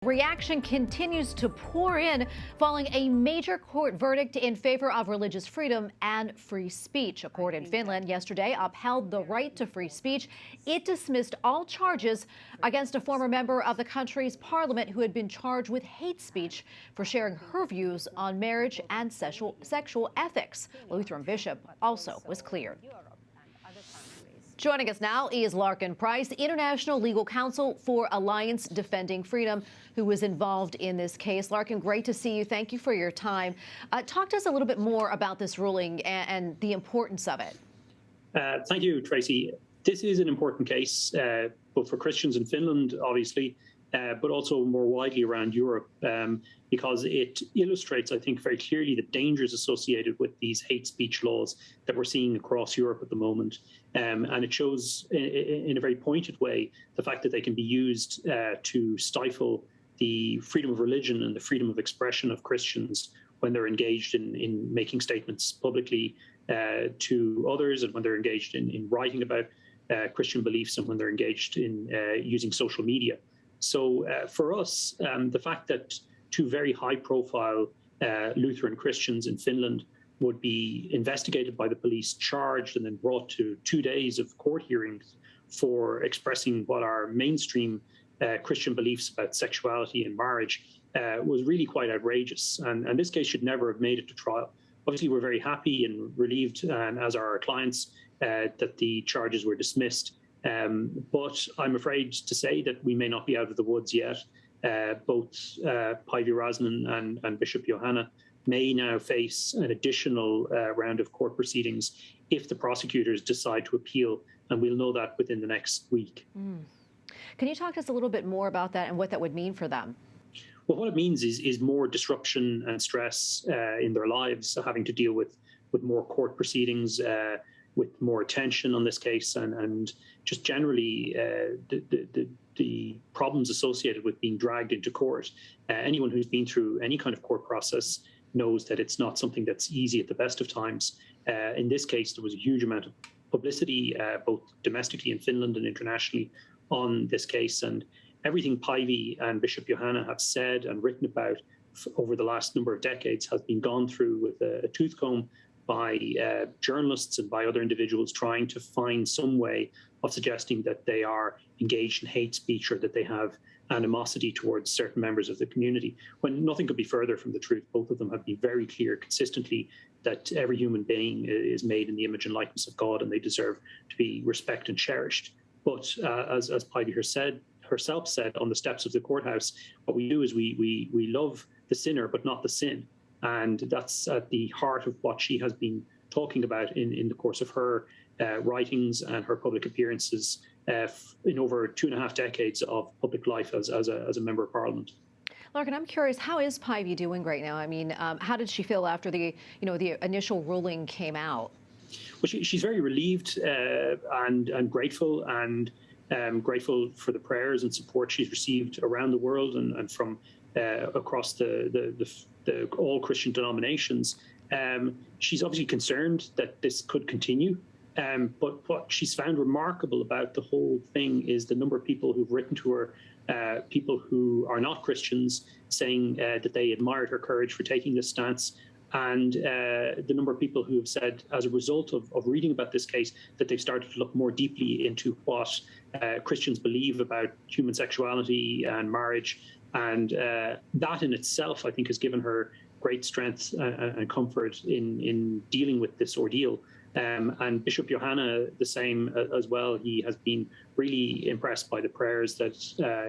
Reaction continues to pour in following a major court verdict in favor of religious freedom and free speech. A court in Finland yesterday upheld the right to free speech. It dismissed all charges against a former member of the country's parliament who had been charged with hate speech for sharing her views on marriage and sexual ethics. Lutheran bishop also was cleared. Joining us now is Lorcan Price, International Legal Counsel for Alliance Defending Freedom, who was involved in this case. Lorcan, great to see you. Thank you for your time. Talk to us a little bit more about this ruling and the importance of it. Thank you, Tracy. This is an important case, both for Christians in Finland, obviously, but also more widely around Europe, because it illustrates, I think, very clearly the dangers associated with these hate speech laws that we're seeing across Europe at the moment. And it shows in a very pointed way the fact that they can be used to stifle the freedom of religion and the freedom of expression of Christians when they're engaged in making statements publicly to others, and when they're engaged in writing about Christian beliefs, and when they're engaged in using social media. So for us, the fact that two very high-profile Lutheran Christians in Finland would be investigated by the police, charged, and then brought to 2 days of court hearings for expressing what are mainstream Christian beliefs about sexuality and marriage was really quite outrageous. And this case should never have made it to trial. Obviously, we're very happy and relieved, and as are our clients, that the charges were dismissed. But I'm afraid to say that we may not be out of the woods yet. Both Päivi Räsänen and Bishop Johanna may now face an additional round of court proceedings if the prosecutors decide to appeal, and we'll know that within the next week. Can you talk to us a little bit more about that and what that would mean for them? Well, what it means is more disruption and stress in their lives, having to deal with more court proceedings, with more attention on this case, and just generally the problems associated with being dragged into court. Anyone who's been through any kind of court process knows that it's not something that's easy at the best of times. In this case, there was a huge amount of publicity, both domestically in Finland and internationally, on this case. And everything Päivi and Bishop Johanna have said and written about over the last number of decades has been gone through with a tooth comb by journalists and by other individuals trying to find some way of suggesting that they are engaged in hate speech or that they have animosity towards certain members of the community, when nothing could be further from the truth. Both of them have been very clear consistently that every human being is made in the image and likeness of God, and they deserve to be respected and cherished. But as Päivi herself said on the steps of the courthouse, what we do is we love the sinner, but not the sin. And that's at the heart of what she has been talking about in the course of her writings and her public appearances in over 2.5 decades of public life as a member of Parliament. Lorcan, I'm curious, how is Päivi doing right now? I mean, how did she feel after the initial ruling came out? Well, she's very relieved and grateful, and grateful for the prayers and support she's received around the world and from across the all Christian denominations. She's obviously concerned that this could continue. But what she's found remarkable about the whole thing is the number of people who've written to her, people who are not Christians, saying that they admired her courage for taking this stance, and the number of people who have said, as a result of reading about this case, that they've started to look more deeply into what Christians believe about human sexuality and marriage. And that in itself, I think, has given her great strength and comfort in dealing with this ordeal. And Bishop Johanna, the same as well. He has been really impressed by the prayers that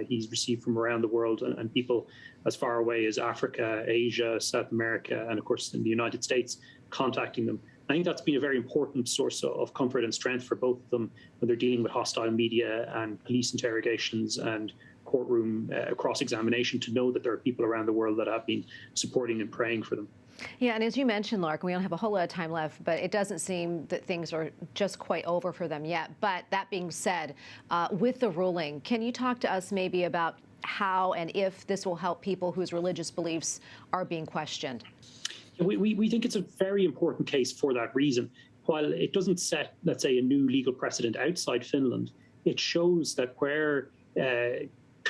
he's received from around the world, and people as far away as Africa, Asia, South America, and of course in the United States, contacting them. I think that's been a very important source of comfort and strength for both of them when they're dealing with hostile media and police interrogations and courtroom cross-examination, to know that there are people around the world that have been supporting and praying for them. Yeah, and as you mentioned, Lark, we don't have a whole lot of time left, but it doesn't seem that things are just quite over for them yet. But that being said, with the ruling, can you talk to us maybe about how and if this will help people whose religious beliefs are being questioned? We think it's a very important case for that reason. While it doesn't set, let's say, a new legal precedent outside Finland, it shows that where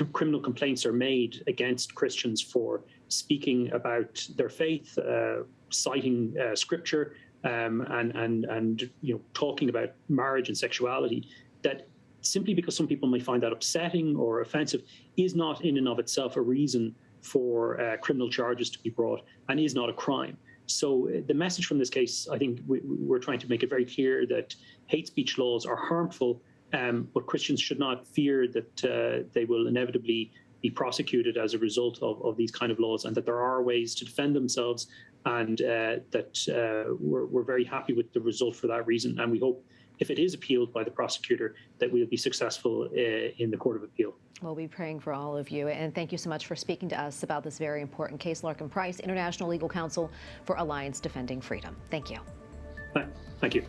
criminal complaints are made against Christians for speaking about their faith, citing scripture, and talking about marriage and sexuality, that simply because some people may find that upsetting or offensive is not in and of itself a reason for criminal charges to be brought, and is not a crime. So the message from this case, I think we're trying to make it very clear that hate speech laws are harmful, but Christians should not fear that they will inevitably be prosecuted as a result of these kind of laws, and that there are ways to defend themselves, and that we're very happy with the result for that reason. And we hope, if it is appealed by the prosecutor, that we'll be successful in the Court of Appeal. We'll be praying for all of you. And thank you so much for speaking to us about this very important case. Lorcan Price, International Legal Counsel for Alliance Defending Freedom. Thank you. Thank you.